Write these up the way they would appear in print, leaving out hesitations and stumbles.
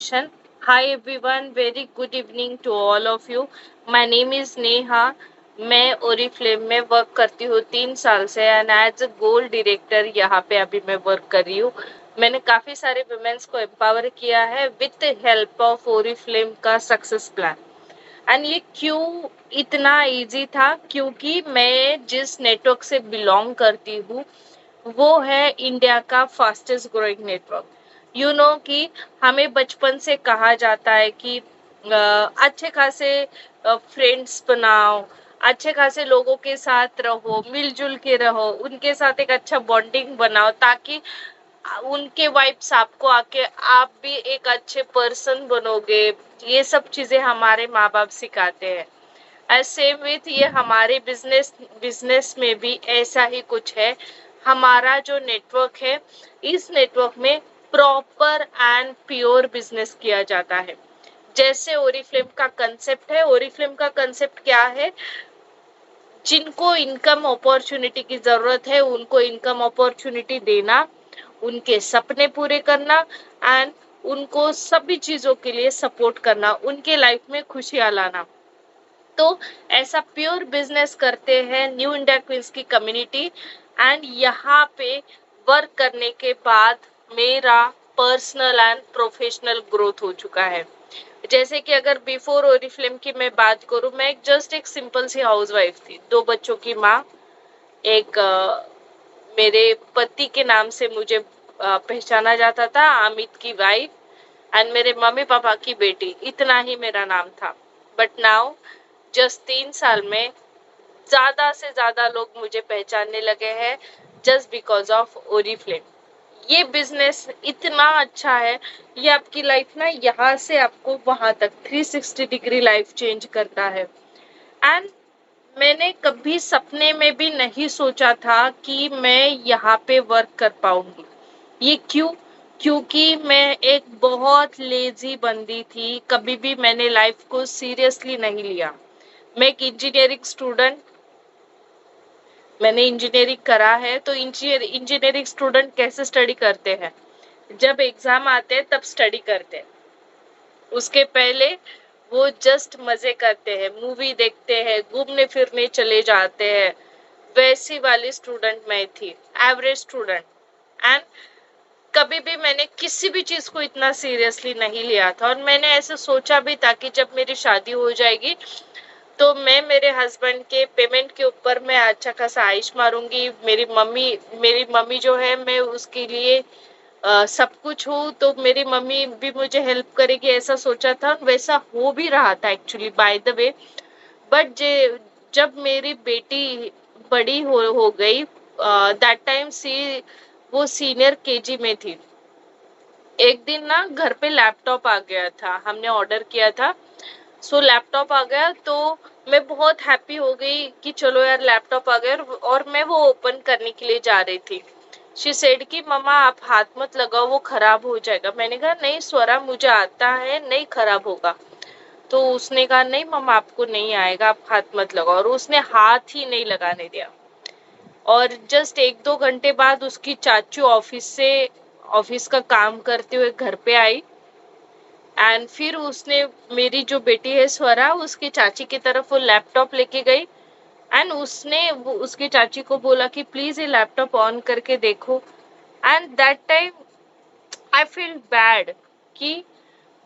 Session. Hi everyone, very good evening to all of you. My name is Neha. मैं Oriflame में work करती हूँ 3 साल से and as a goal director यहाँ पे अभी मैं वर्क कर रही हूँ। मैंने काफी सारे वुमेन्स को एम्पावर किया है विथ हेल्प ऑफ ओरिफ्लेम का सक्सेस प्लान। एंड ये क्यों इतना इजी था, क्योंकि मैं जिस नेटवर्क से बिलोंग करती हूँ वो है इंडिया का फास्टेस्ट ग्रोइंग नेटवर्क। कि हमें बचपन से कहा जाता है कि अच्छे खासे फ्रेंड्स बनाओ, अच्छे खासे लोगों के साथ रहो, मिलजुल के रहो, उनके साथ एक अच्छा बॉन्डिंग बनाओ ताकि उनके वाइब्स आपको आके आप भी एक अच्छे पर्सन बनोगे। ये सब चीजें हमारे माँ बाप सिखाते हैं। एज सेम विथ ये हमारे बिजनेस बिजनेस में भी ऐसा ही कुछ है। हमारा जो नेटवर्क है, इस नेटवर्क में प्रॉपर एंड प्योर बिजनेस किया जाता है। जैसे ओरिफ्लेम का कंसेप्ट है, ओरिफ्लेम का कंसेप्ट क्या है? जिनको इनकम अपॉर्चुनिटी की जरूरत है उनको इनकम अपॉर्चुनिटी देना, उनके सपने पूरे करना एंड उनको सभी चीजों के लिए सपोर्ट करना, उनके लाइफ में खुशियां लाना। तो ऐसा प्योर बिजनेस करते हैं न्यू इंडिया क्वींस की कम्युनिटी। एंड यहाँ पे वर्क करने के बाद मेरा पर्सनल एंड प्रोफेशनल ग्रोथ हो चुका है। जैसे कि अगर बिफोर ओरिफ्लेम की मैं बात करूं, मैं एक सिंपल सी हाउसवाइफ थी, 2 बच्चों की माँ। एक मेरे पति के नाम से मुझे पहचाना जाता था, अमित की वाइफ, एंड मेरे मम्मी पापा की बेटी, इतना ही मेरा नाम था। बट नाउ जस्ट 3 साल में ज्यादा से ज्यादा लोग मुझे पहचानने लगे हैं जस्ट बिकॉज ऑफ ओरिफ्लेम। ये बिजनेस इतना अच्छा है, ये आपकी लाइफ ना यहाँ से आपको वहां तक 360 डिग्री लाइफ चेंज करता है। एंड मैंने कभी सपने में भी नहीं सोचा था कि मैं यहाँ पे वर्क कर पाऊंगी। ये क्यों? क्योंकि मैं एक बहुत लेजी बंदी थी, कभी भी मैंने लाइफ को सीरियसली नहीं लिया। मैं एक इंजीनियरिंग स्टूडेंट, मैंने इंजीनियरिंग करा है। तो इंजीनियरिंग स्टूडेंट कैसे स्टडी करते हैं? जब एग्जाम आते हैं तब स्टडी करते हैं। उसके पहले वो जस्ट मजे करते हैं, मूवी देखते हैं, घूमने फिरने चले जाते हैं। वैसी वाली स्टूडेंट मैं थी, एवरेज स्टूडेंट। एंड कभी भी मैंने किसी भी चीज को इतना सीरियसली नहीं लिया था, और मैंने ऐसे सोचा भी था कि जब मेरी शादी हो जाएगी तो मैं मेरे हस्बैंड के पेमेंट के ऊपर मैं अच्छा खासा आइश मारूंगी। मेरी मम्मी जो है, मैं उसके लिए सब कुछ हूँ, तो मेरी मम्मी भी मुझे हेल्प करेगी, ऐसा सोचा था। वैसा हो भी रहा था actually, by the way. But जब मेरी बेटी बड़ी हो गई, दैट टाइम सी वो सीनियर केजी में थी। एक दिन ना घर पे लैपटॉप आ गया था, हमने ऑर्डर किया था। सो लैपटॉप आ गया तो मैं बहुत हैप्पी हो गई कि चलो यार लैपटॉप आ गया। और मैं वो ओपन करने के लिए जा रही थी। शी सेड कि मम्मा आप हाथ मत लगाओ, वो खराब हो जाएगा। मैंने कहा नहीं स्वरा, मुझे आता है, नहीं खराब होगा। तो उसने कहा नहीं मम्मा आपको नहीं आएगा, आप हाथ मत लगाओ, और उसने हाथ ही नहीं लगाने दिया। और जस्ट 1-2 घंटे बाद उसकी चाचू ऑफिस का काम करते हुए घर पे आई। एंड फिर उसने, मेरी जो बेटी है स्वरा, उसकी चाची की तरफ वो लैपटॉप लेके गई। एंड उसने वो उसकी चाची को बोला कि प्लीज ये लैपटॉप ऑन करके देखो। And that time I feel bad कि,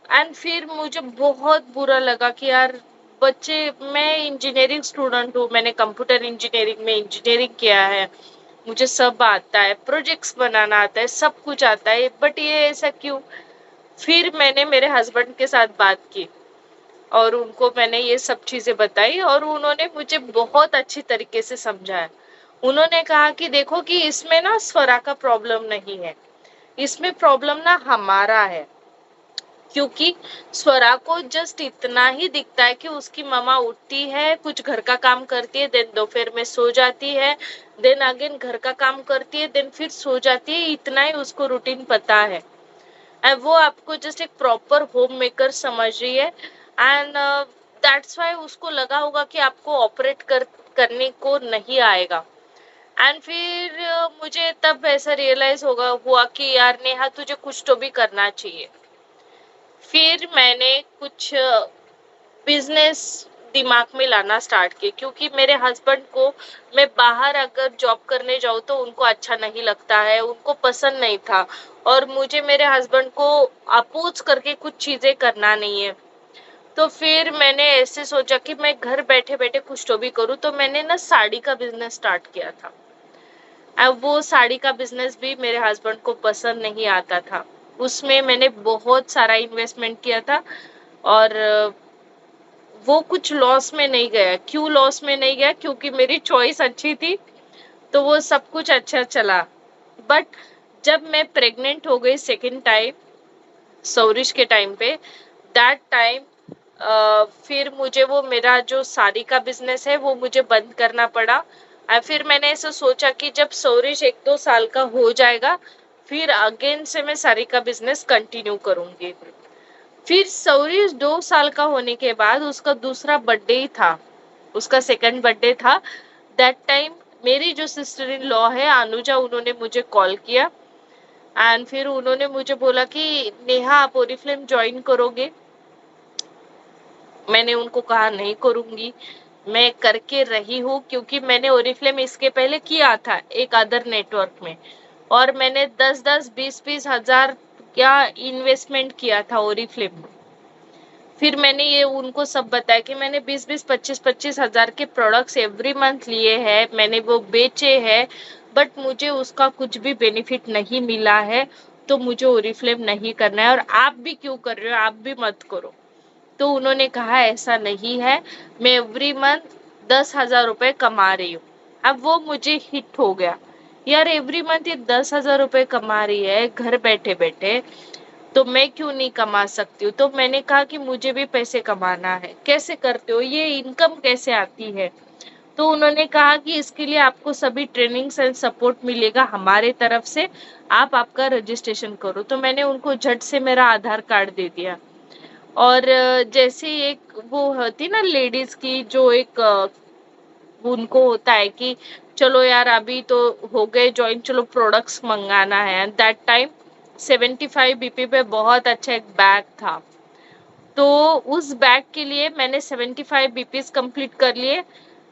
एंड फिर मुझे बहुत बुरा लगा कि यार बच्चे, मैं इंजीनियरिंग स्टूडेंट हूँ, मैंने कंप्यूटर इंजीनियरिंग में इंजीनियरिंग किया है, मुझे सब आता है, प्रोजेक्ट्स बनाना आता है, सब कुछ आता है, बट ये ऐसा क्यों? फिर मैंने मेरे हस्बैंड के साथ बात की और उनको मैंने ये सब चीजें बताई, और उन्होंने मुझे बहुत अच्छी तरीके से समझाया। उन्होंने कहा कि देखो कि इसमें ना स्वरा का प्रॉब्लम नहीं है, इसमें प्रॉब्लम ना हमारा है। क्योंकि स्वरा को जस्ट इतना ही दिखता है कि उसकी मम्मा उठती है, कुछ घर का काम करती है, देन दोपहर में सो जाती है, देन अगेन घर का काम करती है, देन फिर सो जाती है, इतना ही उसको रूटीन पता है। एंड वो आपको जस्ट एक प्रॉपर होम मेकर समझ रही है। एंड दैट्स वाई उसको लगा होगा कि आपको ऑपरेट करने को नहीं आएगा। एंड फिर मुझे तब ऐसा रियलाइज हुआ कि यार नेहा तुझे कुछ तो भी करना चाहिए। फिर मैंने कुछ बिजनेस दिमाग में लाना स्टार्ट किए, क्योंकि मेरे हस्बैंड को मैं बाहर अगर जॉब करने जाऊँ तो उनको अच्छा नहीं लगता है, उनको पसंद नहीं था। और मुझे मेरे हस्बैंड को अपोज करके कुछ चीजें करना नहीं है। तो फिर मैंने ऐसे सोचा कि मैं घर बैठे बैठे कुछ तो भी करूँ, तो मैंने ना साड़ी का बिजनेस स्टार्ट किया था। अब वो साड़ी का बिजनेस भी मेरे हस्बैंड को पसंद नहीं आता था। उसमें मैंने बहुत सारा इन्वेस्टमेंट किया था, और वो कुछ लॉस में नहीं गया। क्यों लॉस में नहीं गया? क्योंकि मेरी चॉइस अच्छी थी, तो वो सब कुछ अच्छा चला। बट जब मैं प्रेग्नेंट हो गई सेकेंड टाइम, सौरिश के टाइम पे, दैट टाइम फिर मुझे वो मेरा जो साड़ी का बिजनेस है वो मुझे बंद करना पड़ा। और फिर मैंने ऐसा सोचा कि जब सौरिश 1-2 साल का हो जाएगा, फिर अगेन से मैं साड़ी का बिजनेस कंटिन्यू करूंगी। फिर सौरिश 2 साल का होने के बाद उसका दूसरा बर्थडे ही था, उसका सेकंड बर्थडे था। दैट टाइम मेरी जो सिस्टर इन लॉ है अनुजा, उन्होंने मुझे कॉल किया। एंड फिर उन्होंने मुझे बोला कि नेहा आप ओरिफ्लेम ज्वाइन करोगे? मैंने उनको कहा नहीं करूंगी। मैं करके रही हूँ, क्योंकि मैंने ओरिफ्लेम इसके पहले किया था एक अदर नेटवर्क में, और मैंने 10-10 20-20 हजार क्या इन्वेस्टमेंट किया था ओरिफ्लेम में। फिर मैंने ये उनको सब बताया कि मैंने 20-20 25-25 हजार के प्रोडक्ट्स एवरी मंथ लिए हैं, मैंने वो बेचे हैं, बट मुझे उसका कुछ भी बेनिफिट नहीं मिला है। तो मुझे ओरिफ्लेम नहीं करना है, और आप भी क्यों कर रहे हो, आप भी मत करो। तो उन्होंने कहा ऐसा नहीं है, मैं एवरी मंथ 10,000 रुपए कमा रही हूँ। अब वो मुझे हिट हो गया, यार एवरी मंथ ये 10,000 रुपए कमा रही है घर बैठे बैठे, तो मैं क्यों नहीं कमा सकती हूँ? तो मैंने कहा कि मुझे भी पैसे कमाना है। कैसे करते हो, ये इनकम कैसे आती है? तो उन्होंने कहा कि इसके लिए आपको सभी ट्रेनिंग्स एंड सपोर्ट मिलेगा हमारे तरफ से, आप आपका रजिस्ट्रेशन करो। तो मैंने उनको झट से मेरा आधार कार्ड दे दिया। और जैसे एक वो होती ना लेडीज की जो एक उनको होता है कि चलो यार अभी तो हो गए ज्वाइन, चलो प्रोडक्ट्स मंगाना है। दैट टाइम 75 बीपी पे बहुत अच्छा एक बैग था, तो उस बैग के लिए मैंने 75 बीपीज कंप्लीट कर लिए।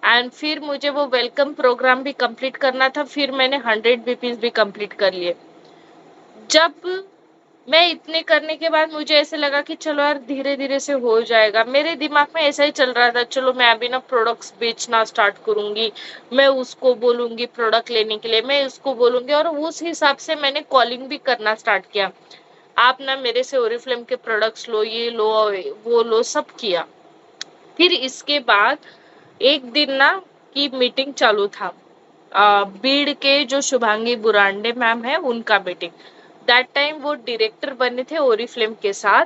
एंड फिर मुझे वो वेलकम प्रोग्राम भी कंप्लीट करना था, फिर मैंने 100 बीपीज भी कंप्लीट कर लिए। जब मैं इतने करने के बाद मुझे ऐसे लगा कि चलो यार धीरे धीरे से हो जाएगा, मेरे दिमाग में ऐसा ही चल रहा था, चलो मैं अभी ना प्रोडक्ट्स बेचना स्टार्ट करूंगी, मैं उसको बोलूंगी प्रोडक्ट लेने के लिए, मैं उसको बोलूंगी, और उस हिसाब से मैंने कॉलिंग भी करना स्टार्ट किया। आप ना मेरे से ओरिफ्लेम के प्रोडक्ट्स लो, ये लो वो लो, सब किया। फिर इसके बाद एक दिन ना की मीटिंग चालू था, बीड़ के जो शुभांगी बुरांडे मैम है उनका मीटिंग। दैट टाइम वो डायरेक्टर बने थे ओरिफ्लेम के साथ,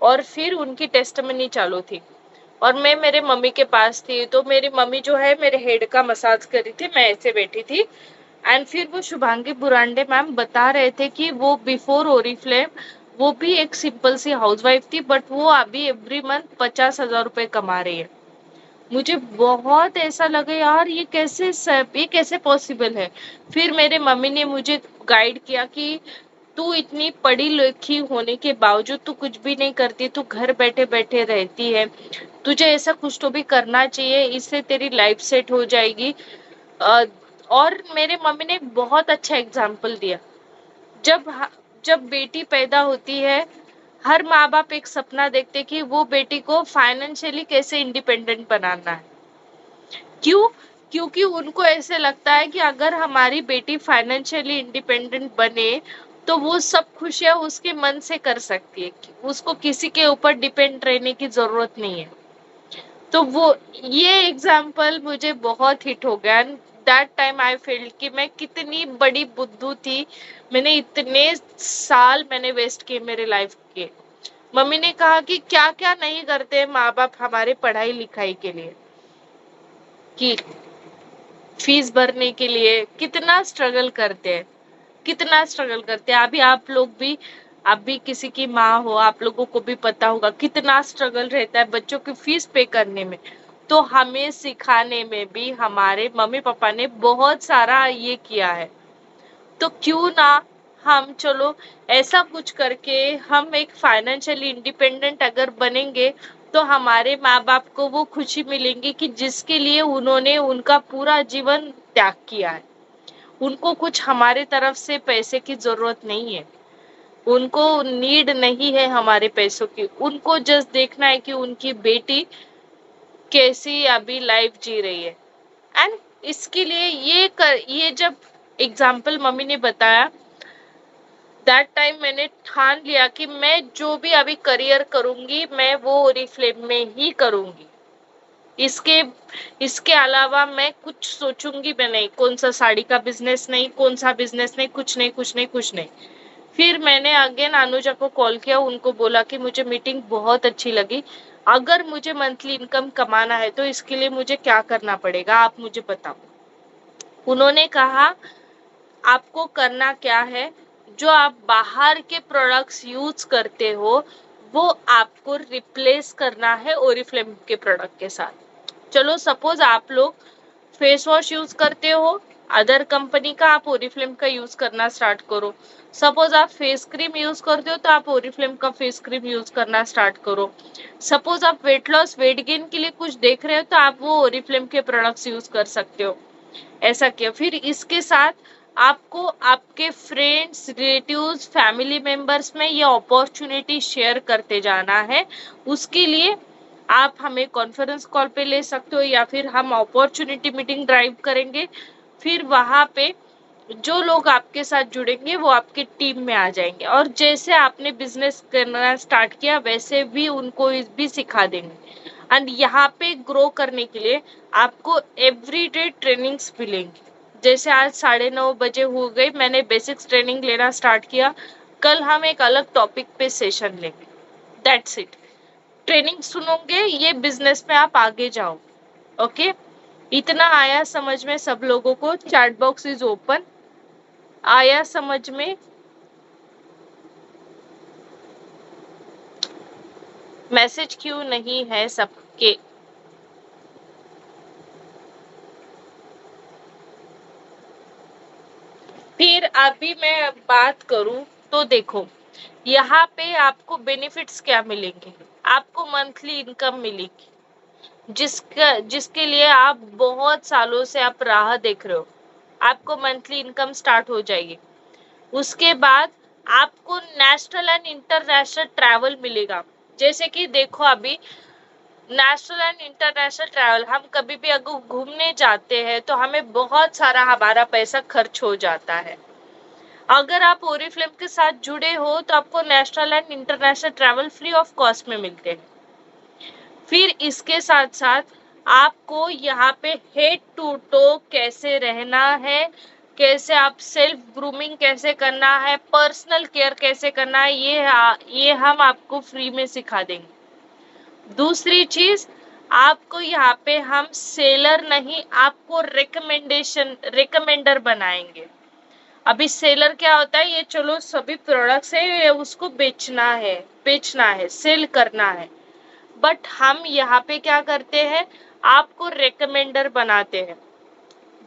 और फिर उनकी टेस्टमनी चालू थी। और मैं मेरे मम्मी के पास थी, तो मेरी मम्मी जो है मेरे हेड का मसाज कर रही थी, मैं ऐसे बैठी थी। एंड फिर वो शुभांगी बुरांडे मैम बता रहे थे कि वो बिफोर ओरिफ्लेम वो भी एक सिंपल सी हाउसवाइफ थी, बट वो अभी एवरी मंथ 50,000 रुपए कमा रही है। मुझे बहुत ऐसा लगा यार ये कैसे पॉसिबल है। फिर मेरे मम्मी ने मुझे गाइड किया कि तू इतनी पढ़ी लिखी होने के बावजूद तू कुछ भी नहीं करती, तू घर बैठे बैठे रहती है, तुझे ऐसा कुछ तो भी करना चाहिए, इससे तेरी लाइफ सेट हो जाएगी। अ, और मेरे मम्मी ने एक बहुत अच्छा एग्जाम्पल दिया। जब जब बेटी पैदा होती है, हर माँ बाप एक सपना देखते कि वो बेटी को फाइनेंशियली कैसे इंडिपेंडेंट बनाना है। क्यों? क्योंकि उनको ऐसे लगता है कि अगर हमारी बेटी फाइनेंशियली इंडिपेंडेंट बने तो वो सब खुशियां उसके मन से कर सकती है, उसको किसी के ऊपर डिपेंड रहने की जरूरत नहीं है। तो वो ये एग्जाम्पल मुझे बहुत हिट हो गया। दैट टाइम आई फील्ड कि मैं कितनी बड़ी बुद्धू थी, मैंने इतने साल मैंने वेस्ट किए मेरे लाइफ के। मम्मी ने कहा कि क्या क्या नहीं करते माँ बाप हमारे पढ़ाई लिखाई के लिए, कि फीस भरने के लिए कितना स्ट्रगल करते हैं, कितना स्ट्रगल करते हैं। अभी आप लोग भी, आप भी किसी की माँ हो, आप लोगों को भी पता होगा कितना स्ट्रगल रहता है बच्चों की फीस पे करने में। तो हमें सिखाने में भी हमारे मम्मी पापा ने बहुत सारा ये किया है। तो क्यों ना हम चलो ऐसा कुछ करके हम एक फाइनेंशियली इंडिपेंडेंट अगर बनेंगे तो हमारे माँ बाप को वो खुशी मिलेंगी कि जिसके लिए उन्होंने उनका पूरा जीवन त्याग किया है। उनको कुछ हमारे तरफ से पैसे की जरूरत नहीं है, उनको नीड नहीं है हमारे पैसों की। उनको जस्ट देखना है कि उनकी बेटी कैसी अभी लाइफ जी रही है। एंड इसके लिए ये जब एग्जाम्पल मम्मी ने बताया, दैट टाइम मैंने ठान लिया कि मैं जो भी अभी करियर करूंगी मैं वो ओरिफ्लेम में ही करूंगी। इसके इसके अलावा मैं कुछ सोचूंगी भी नहीं, कौन सा साड़ी का बिजनेस नहीं, कौन सा बिजनेस नहीं, कुछ नहीं कुछ नहीं कुछ नहीं। फिर मैंने अगेन अनुजा को कॉल किया, उनको बोला कि मुझे मीटिंग बहुत अच्छी लगी, अगर मुझे मंथली इनकम कमाना है तो इसके लिए मुझे क्या करना पड़ेगा, आप मुझे बताओ। उन्होंने कहा आपको करना क्या है, जो आप बाहर के प्रोडक्ट्स यूज करते हो वो आपको रिप्लेस करना है ओरिफ्लेम के प्रोडक्ट के साथ। चलो सपोज आप लोग फेस वॉश यूज करते हो अदर कंपनी का, आप ओरिफ्लेम का यूज करना स्टार्ट करो। सपोज आप फेस क्रीम यूज करते हो तो आप ओरिफ्लेम का फेस क्रीम यूज करना स्टार्ट करो। सपोज आप वेट लॉस वेट गेन के लिए कुछ देख रहे हो तो आप वो ओरिफ्लेम के प्रोडक्ट्स यूज कर सकते हो। ऐसा किया। फिर इसके साथ आपको आपके फ्रेंड्स रिलेटिव्स फैमिली मेंबर्स में ये अपॉर्चुनिटी शेयर करते जाना है। उसके लिए आप हमें कॉन्फ्रेंस कॉल पे ले सकते हो या फिर हम अपॉर्चुनिटी मीटिंग ड्राइव करेंगे। फिर वहां पे जो लोग आपके साथ जुड़ेंगे वो आपकी टीम में आ जाएंगे और जैसे आपने बिजनेस करना स्टार्ट किया वैसे भी उनको भी सिखा देंगे। एंड यहाँ पे ग्रो करने के लिए आपको एवरीडे ट्रेनिंग्स मिलेंगी। जैसे आज 9:30 बजे हो गए, मैंने बेसिक्स ट्रेनिंग लेना स्टार्ट किया, कल हम एक अलग टॉपिक पे सेशन लेंगे। That's it. ट्रेनिंग सुनोगे ये बिजनेस में आप आगे जाओ। ओके, इतना आया समझ में सब लोगों को? Chat box is open. आया समझ में? मैसेज क्यों नहीं है सबके? फिर अभी मैं बात करूं तो देखो, यहाँ पे आपको बेनिफिट्स क्या मिलेंगे। आपको मंथली इनकम मिलेगी जिसके लिए आप बहुत सालों से आप राह देख रहे हो। आपको मंथली इनकम स्टार्ट हो जाएगी। उसके बाद आपको नेशनल एंड इंटरनेशनल ट्रैवल मिलेगा। जैसे कि देखो अभी नेशनल एंड इंटरनेशनल ट्रैवल, हम कभी भी अगर घूमने जाते हैं तो हमें बहुत सारा हमारा पैसा खर्च हो जाता है। अगर आप ओरिफ्लेम के साथ जुड़े हो तो आपको national and international travel free of cost में मिलते हैं। फिर इसके साथ साथ आपको यहाँ पे हेड टू टो कैसे रहना है, कैसे आप सेल्फ ग्रूमिंग कैसे करना है, पर्सनल केयर कैसे करना है, ये हम आपको फ्री में सिखा देंगे। दूसरी चीज, आपको यहाँ पे हम सेलर नहीं, आपको रिकमेंडर बनाएंगे। अभी सेलर क्या होता है, ये चलो सभी प्रोडक्ट्स है ये उसको बेचना है सेल करना है। बट हम यहाँ पे क्या करते हैं, आपको रिकमेंडर बनाते हैं।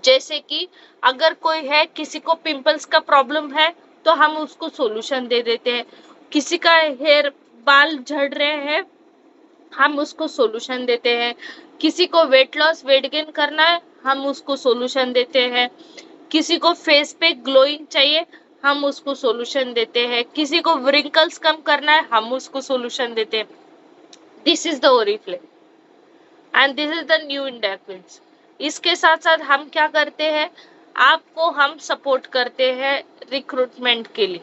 जैसे कि अगर कोई है, किसी को पिंपल्स का प्रॉब्लम है तो हम उसको सॉल्यूशन दे देते हैं। किसी का हेयर बाल झड़ रहे हैं, हम उसको सॉल्यूशन देते हैं। किसी को वेट लॉस वेट गेन करना है, हम उसको सॉल्यूशन देते हैं। किसी को फेस पे ग्लोइंग चाहिए, हम उसको सॉल्यूशन देते हैं। किसी को व्रिंकल्स कम करना है, हम उसको सॉल्यूशन देते हैं। This is the Oriflame and this is the new India queens. इसके साथ साथ हम क्या करते हैं, आपको हम सपोर्ट करते हैं रिक्रूटमेंट के लिए।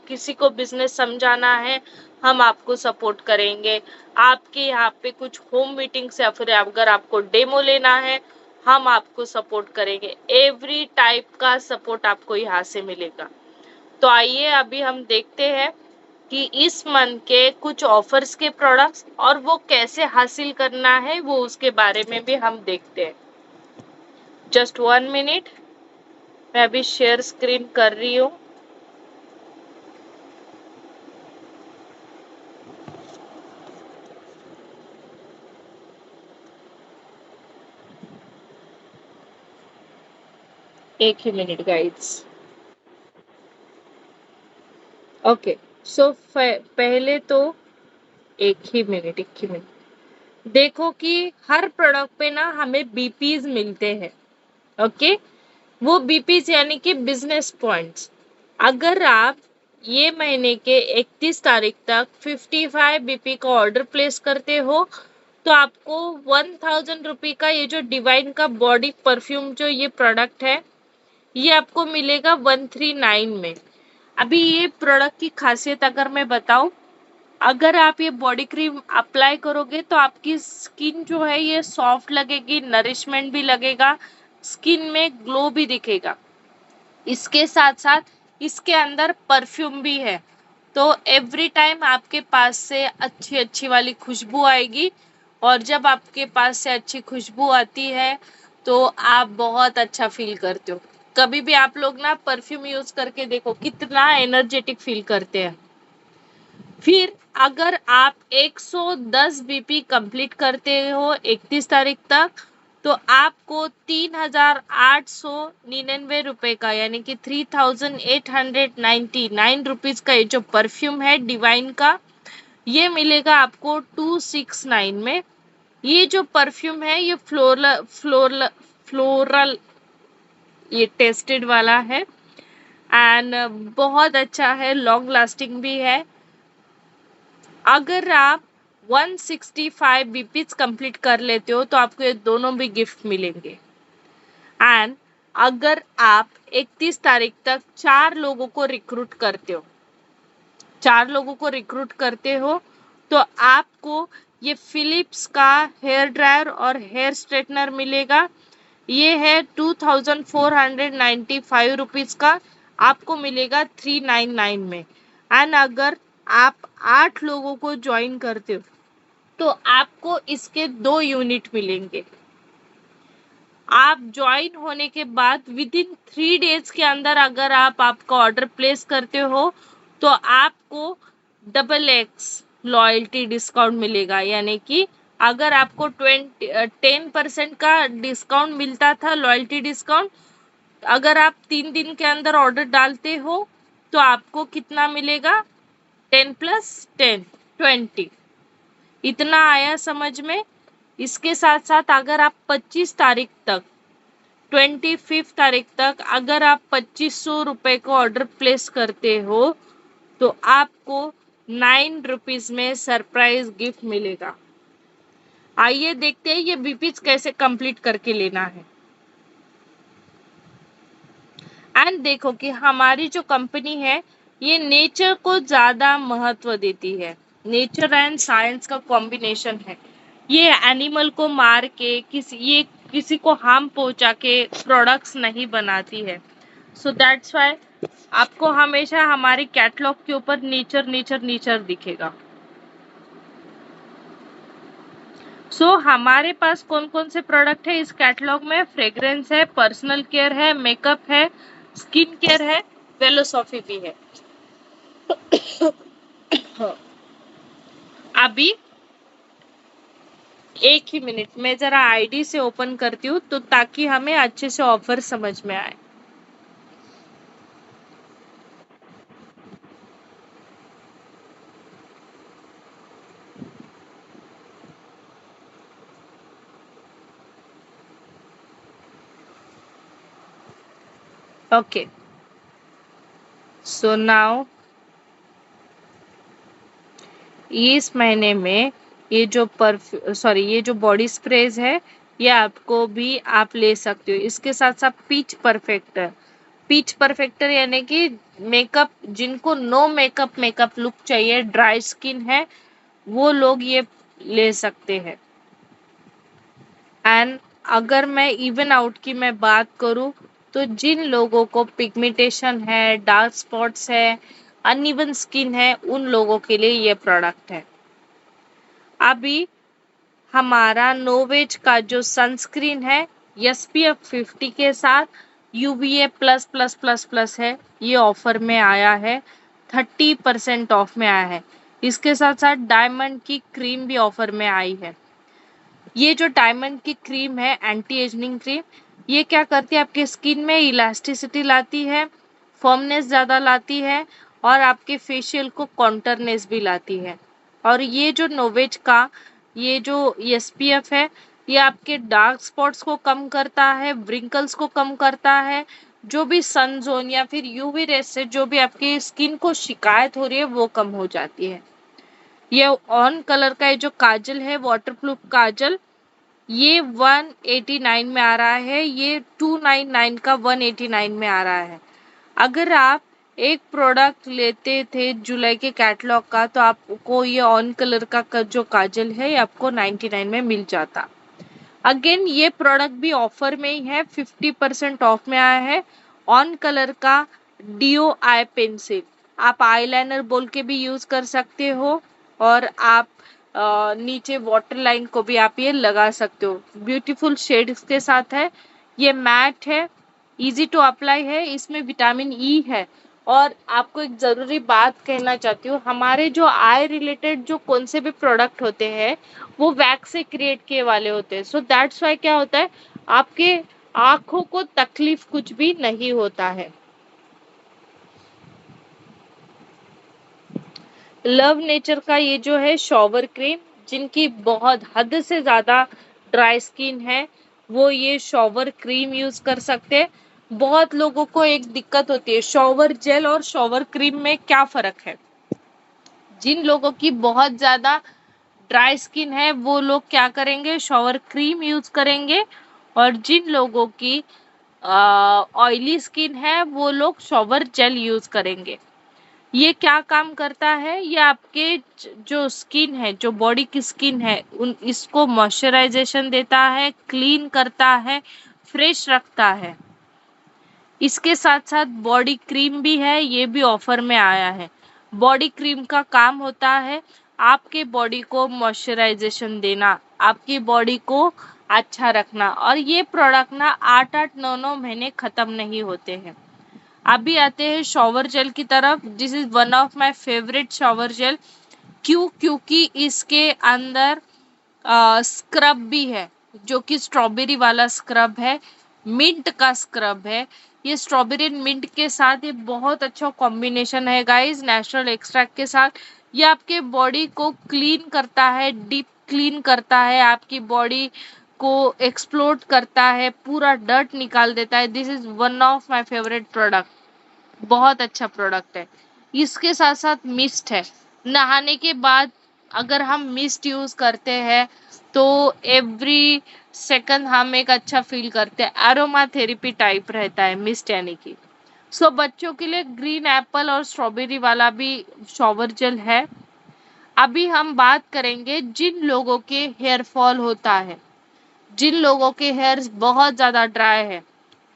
किसी को बिजनेस समझाना है, हम आपको सपोर्ट करेंगे। आपके यहाँ पे कुछ होम मीटिंग्स या फिर अगर आपको डेमो लेना है, हम आपको सपोर्ट करेंगे। एवरी टाइप का सपोर्ट आपको यहाँ से मिलेगा। तो आइए अभी हम देखते हैं कि इस मंथ के कुछ ऑफर्स के प्रोडक्ट्स और वो कैसे हासिल करना है, वो उसके बारे में भी हम देखते हैं। जस्ट 1 मिनट, मैं अभी शेयर स्क्रीन कर रही हूँ। एक ही मिनट गाइड्स। ओके, सो पहले तो एक ही मिनट देखो कि हर प्रोडक्ट पे ना हमें बीपीज मिलते हैं। ओके, वो बीपीज यानी कि बिजनेस पॉइंट्स। अगर आप ये महीने के 31 तारीख तक 55 बीपी का ऑर्डर प्लेस करते हो तो आपको 1000 रुपये का ये जो डिवाइन का बॉडी परफ्यूम जो ये प्रोडक्ट है ये आपको मिलेगा 139 में। अभी ये प्रोडक्ट की खासियत अगर मैं बताऊं, अगर आप ये बॉडी क्रीम अप्लाई करोगे तो आपकी स्किन जो है ये सॉफ्ट लगेगी, नरिशमेंट भी लगेगा, स्किन में ग्लो भी दिखेगा। इसके साथ साथ इसके अंदर परफ्यूम भी है, तो एवरी टाइम आपके पास से अच्छी अच्छी वाली खुशबू आएगी। और जब आपके पास से अच्छी खुशबू आती है तो आप बहुत अच्छा फील करते हो। कभी भी आप लोग ना परफ्यूम यूज करके देखो कितना एनर्जेटिक फील करते हैं। फिर अगर आप 110 बीपी कंप्लीट करते हो 31 तारीख तक तो आपको 3899 रुपए का यानी कि 3899 का ये जो परफ्यूम है डिवाइन का ये मिलेगा आपको 269 में। ये जो परफ्यूम है ये फ्लोरल फ्लोरल फ्लोरल ये टेस्टेड वाला है एंड बहुत अच्छा है, लॉन्ग लास्टिंग भी है। अगर आप 165 बीपीज कंप्लीट कर लेते हो तो आपको ये दोनों भी गिफ्ट मिलेंगे। एंड अगर आप 31 तारीख तक 4 लोगों को रिक्रूट करते हो तो आपको ये फिलिप्स का हेयर ड्रायर और हेयर स्ट्रेटनर मिलेगा। ये है 2495 रुपीज का, आपको मिलेगा 399 में। एंड अगर आप 8 लोगों को ज्वाइन करते हो तो आपको इसके 2 यूनिट मिलेंगे। आप ज्वाइन होने के बाद विद इन 3 डेज के अंदर अगर आप आपका ऑर्डर प्लेस करते हो तो आपको XX लॉयल्टी डिस्काउंट मिलेगा। यानी कि अगर आपको 10% का डिस्काउंट मिलता था लॉयल्टी डिस्काउंट, अगर आप 3 दिन के अंदर ऑर्डर डालते हो तो आपको कितना मिलेगा? 10 + 10 20। इतना आया समझ में? इसके साथ साथ अगर आप 25 तारीख तक 25 तारीख तक अगर आप 2500 रुपए का ऑर्डर प्लेस करते हो तो आपको 9 रुपीज में सरप्राइज गिफ्ट मिलेगा। आइए देखते हैं ये बीपीज कैसे कंप्लीट करके लेना है। एंड देखो कि हमारी जो कंपनी है ये नेचर को ज्यादा महत्व देती है। नेचर एंड साइंस का कॉम्बिनेशन है। ये एनिमल को मार के किसी को हार्म पहुंचा के प्रोडक्ट्स नहीं बनाती है। सो दैट्स व्हाई आपको हमेशा हमारे कैटलॉग के ऊपर नेचर नेचर नेचर दिखेगा। हमारे पास कौन कौन से प्रोडक्ट है इस कैटलॉग में? फ्रेग्रेंस है, पर्सनल केयर है, मेकअप है, स्किन केयर है, वेलोसॉफी भी है। अभी एक ही मिनट में जरा आईडी से ओपन करती हूँ तो ताकि हमें अच्छे से ऑफर समझ में आए। ओके, सो नाउ इस महीने में ये जो बॉडी स्प्रेज है ये आपको भी आप ले सकते हो। इसके साथ साथ पीच परफेक्टर यानी कि मेकअप जिनको नो मेकअप लुक चाहिए, ड्राई स्किन है, वो लोग ये ले सकते हैं। एंड अगर मैं इवन आउट की मैं बात करूं तो जिन लोगों को पिगमेंटेशन है, डार्क स्पॉट्स है, अनइवन स्किन है, उन लोगों के लिए ये प्रोडक्ट है। अभी हमारा नोवेज का जो सनस्क्रीन है SPF 50 के साथ UVA plus plus plus plus है, ये ऑफर में आया है, 30% ऑफ में आया है। इसके साथ साथ डायमंड की क्रीम भी ऑफर में आई है। ये जो डायमंड की क्रीम है एंटी एजिंग क्रीम, ये क्या करती है आपके स्किन में इलास्टिसिटी लाती है, फर्मनेस ज़्यादा लाती है और आपके फेशियल को कॉन्टरनेस भी लाती है। और ये जो नोवेज का ये जो SPF है, ये आपके डार्क स्पॉट्स को कम करता है, व्रिंकल्स को कम करता है, जो भी सन जोन या फिर यूवी रेस से जो भी आपकी स्किन को शिकायत हो रही है वो कम हो जाती है। ये ऑन कलर का ये जो काजल है, वाटरप्रूफ काजल, ये 189 में आ रहा है, ये 299 का 189 में आ रहा है। अगर आप एक प्रोडक्ट लेते थे जुलाई के कैटलॉग का तो आपको ये ऑन कलर का जो काजल है ये आपको 99 में मिल जाता। अगेन ये प्रोडक्ट भी ऑफर में ही है, 50% ऑफ में आया है। ऑन कलर का डीओ आई पेंसिल, आप आईलाइनर बोल के भी यूज कर सकते हो और आप नीचे वाटर लाइन को भी आप ये लगा सकते हो। ब्यूटीफुल शेड्स के साथ है, ये मैट है, इजी टू अप्लाई है, इसमें विटामिन ई है। और आपको एक जरूरी बात कहना चाहती हूँ, हमारे जो आई रिलेटेड जो कौन से भी प्रोडक्ट होते हैं वो वैक्स से क्रिएट किए वाले होते हैं। सो दैट्स वाई क्या होता है, आपके आंखों को तकलीफ कुछ भी नहीं होता है। लव नेचर का ये जो है शॉवर क्रीम, जिनकी बहुत हद से ज्यादा ड्राई स्किन है वो ये शॉवर क्रीम यूज कर सकते हैं। बहुत लोगों को एक दिक्कत होती है, शॉवर जेल और शॉवर क्रीम में क्या फर्क है। जिन लोगों की बहुत ज्यादा ड्राई स्किन है वो लोग क्या करेंगे, शॉवर क्रीम यूज करेंगे, और जिन लोगों की ऑयली स्किन है वो लोग शॉवर जेल यूज करेंगे। ये क्या काम करता है, ये आपके जो स्किन है, जो बॉडी की स्किन है, उन इसको मॉइस्चराइजेशन देता है, क्लीन करता है, फ्रेश रखता है। इसके साथ साथ बॉडी क्रीम भी है, ये भी ऑफर में आया है। बॉडी क्रीम का काम होता है आपके बॉडी को मॉइस्चराइजेशन देना, आपकी बॉडी को अच्छा रखना, और ये प्रोडक्ट ना 8-8 9-9 महीने खत्म नहीं होते हैं। अभी आते हैं शॉवर जेल की तरफ। This is one of my favourite shower gel. क्यों? क्योंकि इसके अंदर स्क्रब भी है, जो कि स्ट्रॉबेरी वाला स्क्रब है, मिंट का स्क्रब है। ये स्ट्रॉबेरी मिंट के साथ ये बहुत अच्छा कॉम्बिनेशन है गाइस, नेचुरल एक्सट्रैक्ट के साथ। ये आपके बॉडी को क्लीन करता है, डीप क्लीन करता है, आपकी बॉडी को एक्सप्लोड करता है, पूरा डर्ट निकाल देता है। This is one of my favourite product, बहुत अच्छा प्रोडक्ट है। इसके साथ साथ मिस्ट है, नहाने के बाद अगर हम मिस्ट यूज करते हैं तो एवरी सेकंड हम एक अच्छा फील करते हैं, एरोमा थेरेपी टाइप रहता है मिस्ट यानी कि। सो बच्चों के लिए ग्रीन एप्पल और स्ट्रॉबेरी वाला भी शॉवर जेल है। अभी हम बात करेंगे जिन लोगों के हेयर फॉल होता है, जिन लोगों के हेयर बहुत ज्यादा ड्राई है,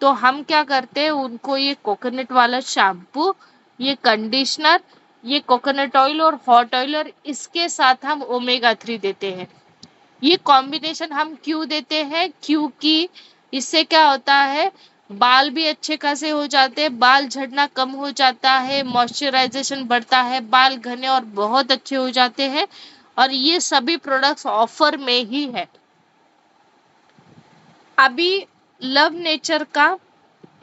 तो हम क्या करते हैं, उनको ये कोकोनट वाला शैम्पू, ये कंडीशनर, ये कोकोनट ऑयल और हॉट ऑयल, और इसके साथ हम ओमेगा 3 देते हैं। ये कॉम्बिनेशन हम क्यों देते हैं, क्योंकि इससे क्या होता है, बाल भी अच्छे खासे हो जाते हैं, बाल झड़ना कम हो जाता है, मॉइस्चराइजेशन बढ़ता है, बाल घने और बहुत अच्छे हो जाते हैं। और ये सभी प्रोडक्ट्स ऑफर में ही है। अभी लव नेचर का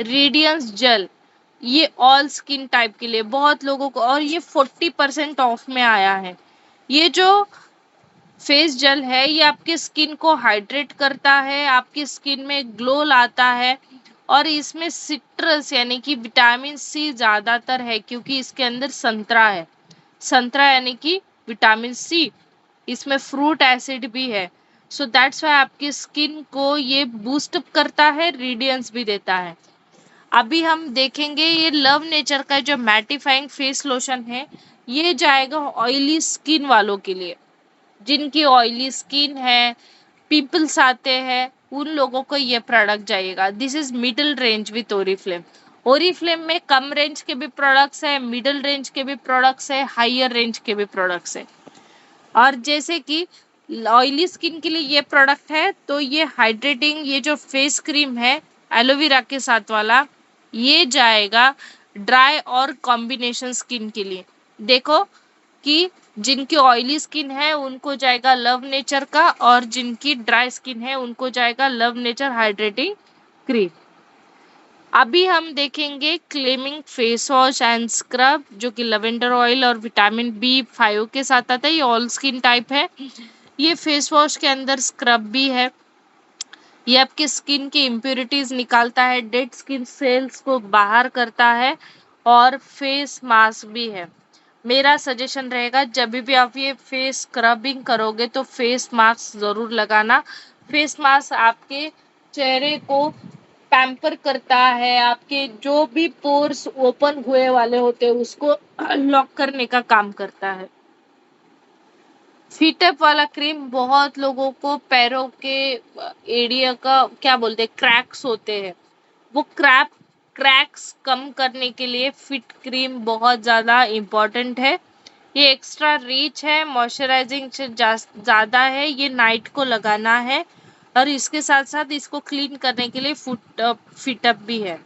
रेडियंस जेल, ये ऑल स्किन टाइप के लिए बहुत लोगों को, और ये 40% ऑफ में आया है। ये जो फेस जेल है ये आपके स्किन को हाइड्रेट करता है, आपकी स्किन में ग्लो लाता है, और इसमें सिट्रस यानी कि विटामिन सी ज्यादातर है, क्योंकि इसके अंदर संतरा है। संतरा यानी कि विटामिन सी, इसमें फ्रूट एसिड भी है। सो दैट्स वाई आपकी स्किन को ये बूस्ट अप करता है, रेडियंस भी देता है। अभी हम देखेंगे ये लव नेचर का जो मैटिफाइंग फेस लोशन है, ये जाएगा ऑयली स्किन वालों के लिए। जिनकी ऑयली स्किन है, पिंपल्स आते हैं, उन लोगों को ये प्रोडक्ट जाएगा। This is middle range with Oriflame. Oriflame में कम रेंज के भी प्रोडक्ट्स है, मिडिल रेंज के भी प्रोडक्ट्स है, हायर रेंज के भी प्रोडक्ट्स है। और जैसे कि ऑयली स्किन के लिए ये प्रोडक्ट है, तो ये हाइड्रेटिंग ये जो फेस क्रीम है एलोवेरा के साथ वाला, ये जाएगा ड्राई और कॉम्बिनेशन स्किन के लिए। देखो कि जिनकी ऑयली स्किन है उनको जाएगा लव नेचर का, और जिनकी ड्राई स्किन है उनको जाएगा लव नेचर हाइड्रेटिंग क्रीम। अभी हम देखेंगे claiming face wash and scrub, जो कि लवेंडर ऑयल और विटामिन B5 के साथ आता है। ये ऑल स्किन टाइप है। ये फेस वॉश के अंदर स्क्रब भी है। ये आपके स्किन की इम्प्योरिटीज निकालता है, डेड स्किन सेल्स को बाहर करता है, और फेस मास्क भी है। मेरा सजेशन रहेगा जब भी आप ये फेस स्क्रबिंग करोगे तो फेस मास्क जरूर लगाना। फेस मास्क आपके चेहरे को पैम्पर करता है, आपके जो भी पोर्स ओपन हुए वाले होते हैं उसको लॉक करने का काम करता है। फीटअप वाला क्रीम बहुत लोगों को पैरों के एरिया का क्या बोलते हैं, क्रैक्स होते हैं, वो क्रैक्स कम करने के लिए फिट क्रीम बहुत ज़्यादा इम्पोर्टेंट है। ये एक्स्ट्रा रीच है, मॉइस्चराइजिंग से ज़्यादा है, ये नाइट को लगाना है, और इसके साथ साथ इसको क्लीन करने के लिए फिटअप भी है।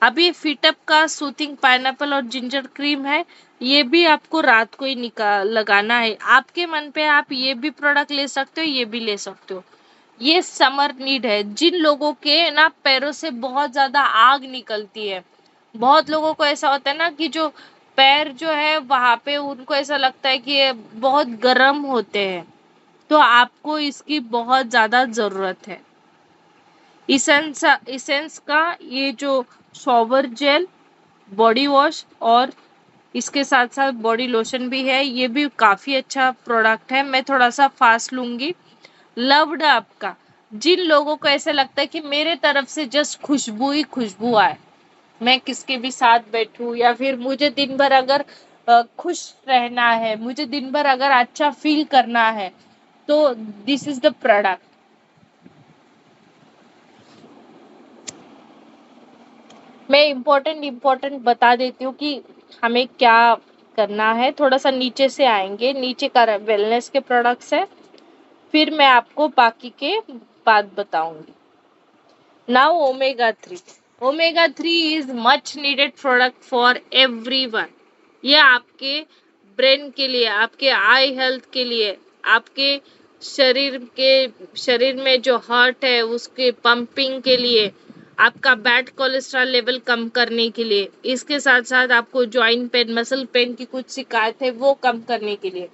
अभी फिटअप का सूथिंग पाइनएप्पल और जिंजर क्रीम है, ये भी आपको रात को ही लगाना है। आपके मन पे आप ये भी प्रोडक्ट ले सकते हो, ये भी ले सकते हो। ये समर नीड है। जिन लोगों के ना पैरों से बहुत ज्यादा आग निकलती है, बहुत लोगों को ऐसा होता है ना कि जो पैर जो है वहां पे उनको ऐसा लगता है कि ये बहुत गर्म होते हैं, तो आपको इसकी बहुत ज्यादा जरूरत है। इसेंस का ये जो शॉवर जेल, बॉडी वॉश और इसके साथ साथ बॉडी लोशन भी है, ये भी काफी अच्छा प्रोडक्ट है। मैं थोड़ा सा फास्ट लूंगी। लव्ड आपका, जिन लोगों को ऐसा लगता है कि मेरे तरफ से जस्ट खुशबू ही खुशबू आए, मैं किसके भी साथ बैठूं, या फिर मुझे दिन भर अगर खुश रहना है, मुझे दिन भर अगर अच्छा फील करना है, तो दिस इज द प्रोडक्ट। मैं इम्पोर्टेंट बता देती हूँ कि हमें क्या करना है। थोड़ा सा नीचे से आएंगे, नीचे का वेलनेस के प्रोडक्ट्स है, फिर मैं आपको बाकी के बात बताऊंगी। Now omega 3। Omega 3 is much needed product for everyone. ये आपके ब्रेन के लिए, आपके आई हेल्थ के लिए, आपके शरीर में जो हार्ट है उसके पंपिंग के लिए, आपका बैड कोलेस्ट्रॉल लेवल कम करने के लिए, इसके साथ साथ आपको जॉइंट पेन, मसल पेन की कुछ शिकायत है वो कम करने के लिए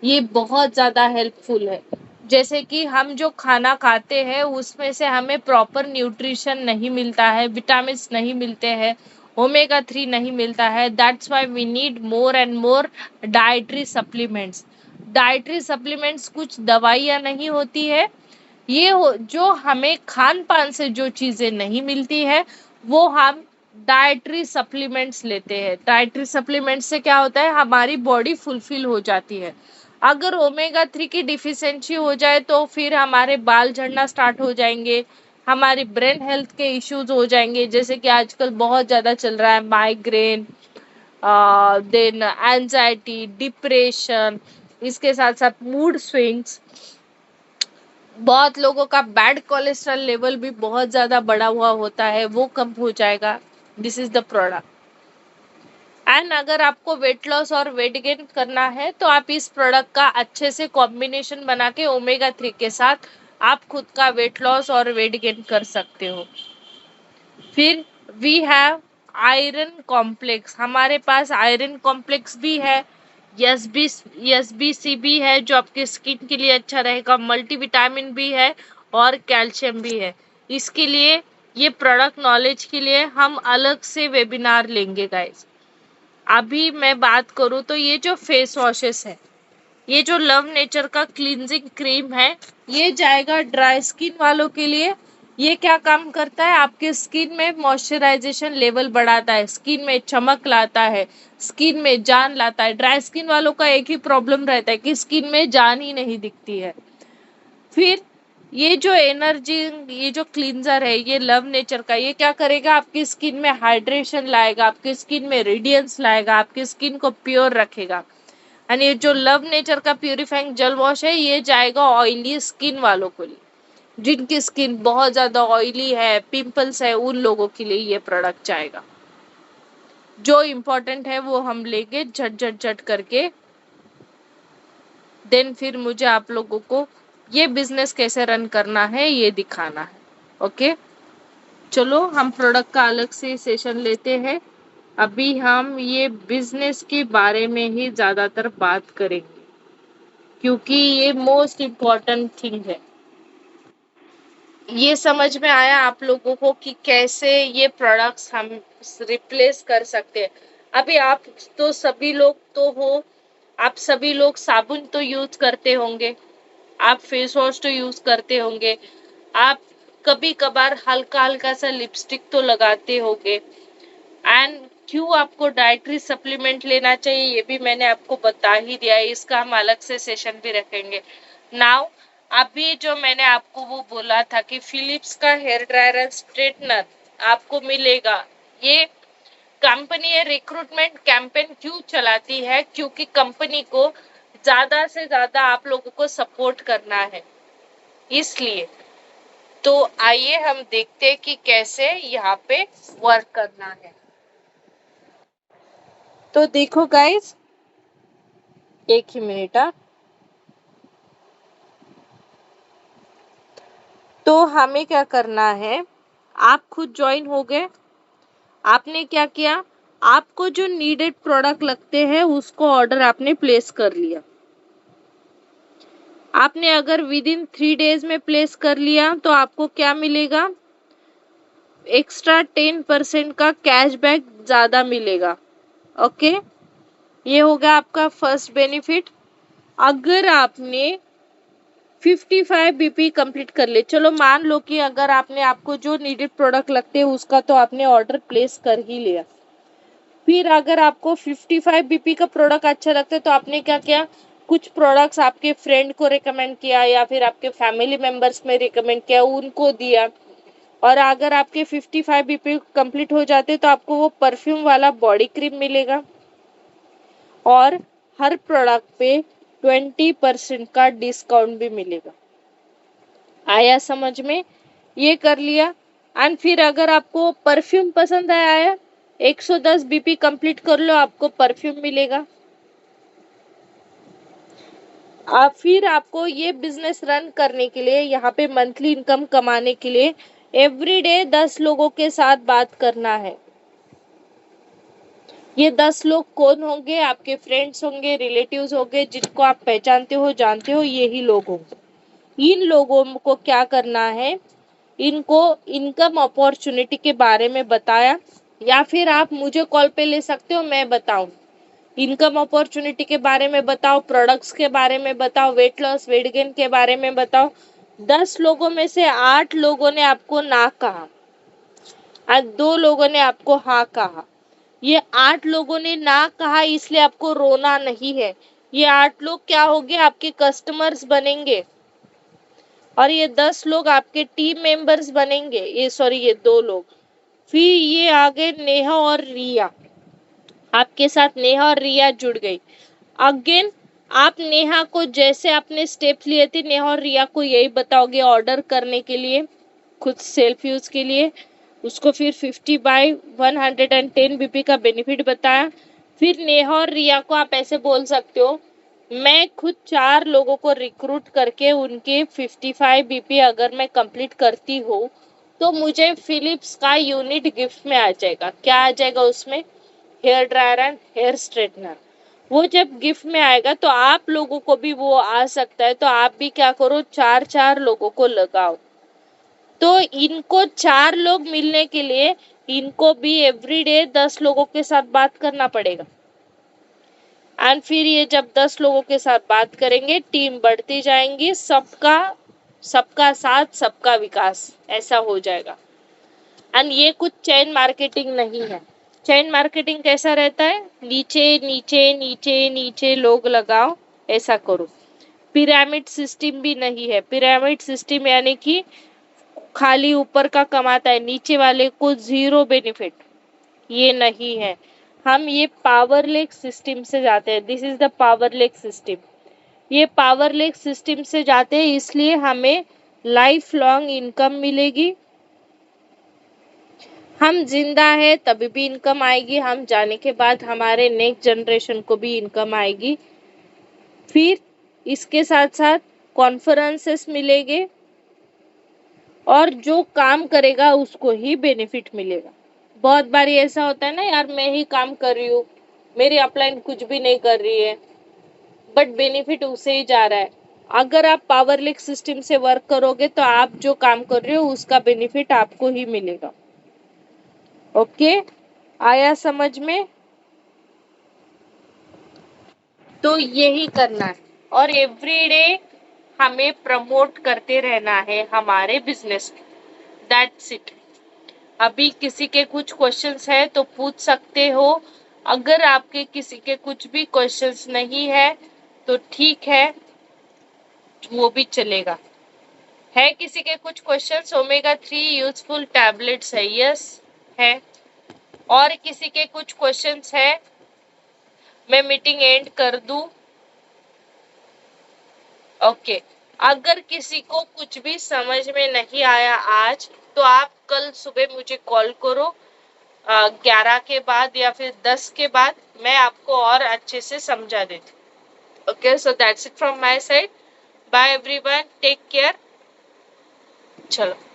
ये बहुत ज्यादा हेल्पफुल है। जैसे कि हम जो खाना खाते हैं उसमें से हमें प्रॉपर न्यूट्रिशन नहीं मिलता है, विटामिन नहीं मिलते हैं, ओमेगा 3 नहीं मिलता है। That's why we need more and more dietary supplements. Dietary supplements कुछ दवाइयाँ नहीं होती है, ये जो हमें खान पान से जो चीजें नहीं मिलती है वो हम डाइटरी सप्लीमेंट्स लेते हैं। डाइटरी सप्लीमेंट्स से क्या होता है, हमारी बॉडी फुलफिल हो जाती है। अगर ओमेगा 3 की डिफिशियंसी हो जाए तो फिर हमारे बाल झड़ना स्टार्ट हो जाएंगे, हमारी ब्रेन हेल्थ के इश्यूज हो जाएंगे, जैसे कि आजकल बहुत ज्यादा चल रहा है माइग्रेन, देन एंजाइटी, डिप्रेशन, इसके साथ साथ मूड स्विंग्स। बहुत लोगों का बैड कोलेस्ट्रॉल लेवल भी बहुत ज्यादा बढ़ा हुआ होता है, वो कम हो जाएगा। This is the product. And अगर आपको वेट लॉस और वेट गेन करना है तो आप इस प्रोडक्ट का अच्छे से कॉम्बिनेशन बना के ओमेगा 3 के साथ आप खुद का वेट लॉस और वेट गेन कर सकते हो। फिर वी हैव आयरन कॉम्प्लेक्स। हमारे पास आयरन कॉम्प्लेक्स भी है, एसबीसी भी है जो आपके स्किन के लिए अच्छा रहेगा, मल्टीविटामिन भी है और कैल्शियम भी है। इसके लिए ये प्रोडक्ट नॉलेज के लिए हम अलग से वेबिनार लेंगे गाइस। अभी मैं बात करूँ तो ये जो फेस वॉशेस है, ये जो लव नेचर का क्लींजिंग क्रीम है, ये जाएगा ड्राई स्किन वालों के लिए। ये क्या काम करता है, आपके स्किन में मॉइस्चराइजेशन लेवल बढ़ाता है, स्किन में चमक लाता है, स्किन में जान लाता है। ड्राई स्किन वालों का एक ही प्रॉब्लम रहता है कि स्किन में जान ही नहीं दिखती है। फिर ये जो एनर्जी, ये जो क्लींजर है ये लव नेचर का, ये क्या करेगा, आपकी स्किन में हाइड्रेशन लाएगा, आपकी स्किन में रेडियंस लाएगा, आपकी स्किन को प्योर रखेगा। एंड ये जो लव नेचर का प्यूरिफाइंग जेल वॉश है ये जाएगा ऑयली स्किन वालों को लिए, जिनकी स्किन बहुत ज्यादा ऑयली है, पिंपल्स है, उन लोगों के लिए ये प्रोडक्ट जाएगा। जो इम्पोर्टेंट है वो हम लेंगे झट झट झट करके। देन फिर मुझे आप लोगों को ये बिजनेस कैसे रन करना है ये दिखाना है। ओके, चलो हम प्रोडक्ट का अलग से सेशन लेते हैं। अभी हम ये बिजनेस के बारे में ही ज्यादातर बात करेंगे क्योंकि ये मोस्ट इम्पोर्टेंट थिंग है। ये समझ में आया आप लोगों को कि कैसे ये प्रोडक्ट्स हम रिप्लेस कर सकते हैं। अभी आप तो सभी लोग तो हो, आप सभी लोग साबुन तो यूज करते होंगे, आप फेस वॉश तो यूज करते होंगे, आप कभी कभार हल्का हल्का सा लिपस्टिक तो लगाते होंगे। एंड क्यों आपको डाइटरी सप्लीमेंट लेना चाहिए ये भी मैंने आपको बता ही दिया है, इसका हम अलग से सेशन भी रखेंगे। नाउ अभी जो मैंने आपको वो बोला था कि फिलिप्स का हेयर ड्रायर एंड स्ट्रेटनर आपको मिलेगा। ये कंपनी ये रिक्रूटमेंट कैंपेन क्यों चलाती है? क्योंकि कंपनी को ज्यादा से ज्यादा आप लोगों को सपोर्ट करना है, इसलिए। तो आइए हम देखते हैं कि कैसे यहाँ पे वर्क करना है। तो देखो गाइस, एक ही मिनट। तो हमें क्या करना है, आप खुद ज्वाइन हो गए। आपने क्या किया, आपको जो नीडेड प्रोडक्ट लगते हैं उसको ऑर्डर आपने प्लेस कर लिया। आपने अगर विद इन 3 days में प्लेस कर लिया तो आपको क्या मिलेगा, एक्स्ट्रा 10% का कैशबैक ज्यादा मिलेगा। ओके, ये हो गया आपका फर्स्ट बेनिफिट। अगर आपने 55 बीपी कंप्लीट कर ले, चलो मान लो कि अगर आपने आपको जो नीडेड प्रोडक्ट लगते हैं उसका तो आपने ऑर्डर प्लेस कर ही लिया। फिर अगर आपको 55 बीपी का प्रोडक्ट अच्छा लगता है तो आपने क्या किया, कुछ प्रोडक्ट्स आपके फ्रेंड को रिकमेंड किया या फिर आपके फैमिली मेंबर्स में रिकमेंड किया, उनको दिया। और अगर आपके 55 बीपी कंप्लीट हो जाते तो आपको वो परफ्यूम वाला बॉडी क्रीम मिलेगा और हर प्रोडक्ट पे 20% का डिस्काउंट भी मिलेगा। आया समझ में? ये कर लिया। एंड फिर अगर आपको परफ्यूम पसंद आया, 110 बीपी कंप्लीट कर लो, आपको परफ्यूम मिलेगा। फिर आपको ये बिजनेस रन करने के लिए, यहाँ पे मंथली इनकम कमाने के लिए एवरीडे 10 लोगों के साथ बात करना है। ये 10 लोग कौन होंगे? आपके फ्रेंड्स होंगे, रिलेटिव्स होंगे, जिनको आप पहचानते हो, जानते हो, यही लोग होंगे। इन लोगों को क्या करना है, इनको इनकम अपॉर्चुनिटी के बारे में बताया, या फिर आप मुझे कॉल पे ले सकते हो, मैं बताऊं। इनकम अपॉर्चुनिटी के बारे में बताओ, प्रोडक्ट्स के बारे में बताओ, वेट लॉस वेट गेन के बारे में बताओ। 10 लोगों में से 8 लोगों ने आपको ना कहा और 2 लोगों ने आपको हाँ कहा। ये 8 लोगों ने ना कहा इसलिए आपको रोना नहीं है। ये 8 लोग क्या होंगे, आपके कस्टमर्स बनेंगे और ये 10 लोग आपके टीम मेंबर्स बनेंगे। ये 2 लोग। फिर ये आगे नेहा और रिया, आपके साथ नेहा और रिया जुड़ गई। अगेन आप नेहा को, जैसे आपने स्टेप्स लिए थे, नेहा और रिया को यही बताओगे ऑर्डर करने के लिए, खुद सेल्फ यूज के लिए। उसको फिर 50/110 बीपी का बेनिफिट बताया। फिर नेहा और रिया को आप ऐसे बोल सकते हो, मैं खुद 4 लोगों को रिक्रूट करके उनके 55 बीपी अगर मैं कंप्लीट करती हूँ तो मुझे फिलिप्स का यूनिट गिफ्ट में आ जाएगा। क्या आ जाएगा उसमें? Hair dryer and hair straightener. वो जब गिफ्ट में आएगा तो आप लोगों को भी वो आ सकता है, तो आप भी क्या करो, 4 लोगों को लगाओ। तो इनको 4 लोग मिलने के लिए इनको भी एवरीडे 10 लोगों के साथ बात करना पड़ेगा। एंड फिर ये जब 10 लोगों के साथ बात करेंगे, टीम बढ़ती जाएंगी, सबका सबका साथ सबका विकास, ऐसा हो जाएगा। एंड ये कुछ चेन मार्केटिंग नहीं है। चेन मार्केटिंग कैसा रहता है, नीचे नीचे नीचे नीचे लोग लगाओ, ऐसा करो। पिरामिड सिस्टम भी नहीं है। पिरामिड सिस्टम यानी कि खाली ऊपर का कमाता है, नीचे वाले को जीरो बेनिफिट, ये नहीं है। हम ये पावर लेक सिस्टम से जाते हैं। This is the power lake system. ये पावर लेक सिस्टम से जाते हैं, इसलिए हमें लाइफ लॉन्ग इनकम मिलेगी। हम जिंदा है तभी भी इनकम आएगी, हम जाने के बाद हमारे नेक्स्ट जनरेशन को भी इनकम आएगी। फिर इसके साथ साथ कॉन्फ्रेंसेस मिलेंगे, और जो काम करेगा उसको ही बेनिफिट मिलेगा। बहुत बार ऐसा होता है ना यार, मैं ही काम कर रही हूँ, मेरी अपलाइन कुछ भी नहीं कर रही है, बट बेनिफिट उसे ही जा रहा है। अगर आप पावर लिंक सिस्टम से वर्क करोगे तो आप जो काम कर रहे हो उसका बेनिफिट आपको ही मिलेगा। ओके, आया समझ में? तो यही करना है और एवरीडे हमें प्रमोट करते रहना है हमारे बिजनेस में। That's it. अभी किसी के कुछ क्वेश्चंस है तो पूछ सकते हो। अगर आपके किसी के कुछ भी क्वेश्चंस नहीं है तो ठीक है, वो भी चलेगा। है किसी के कुछ क्वेश्चंस? ओमेगा 3 यूजफुल टैबलेट्स है, यस है। और किसी के कुछ क्वेश्चंस है? मैं मीटिंग एंड कर दूं? ओके। अगर किसी को कुछ भी समझ में नहीं आया आज, तो आप कल सुबह मुझे कॉल करो 11 के बाद या फिर 10 के बाद, मैं आपको और अच्छे से समझा देती। Okay, so that's it from my side. Bye everyone, take care. चलो।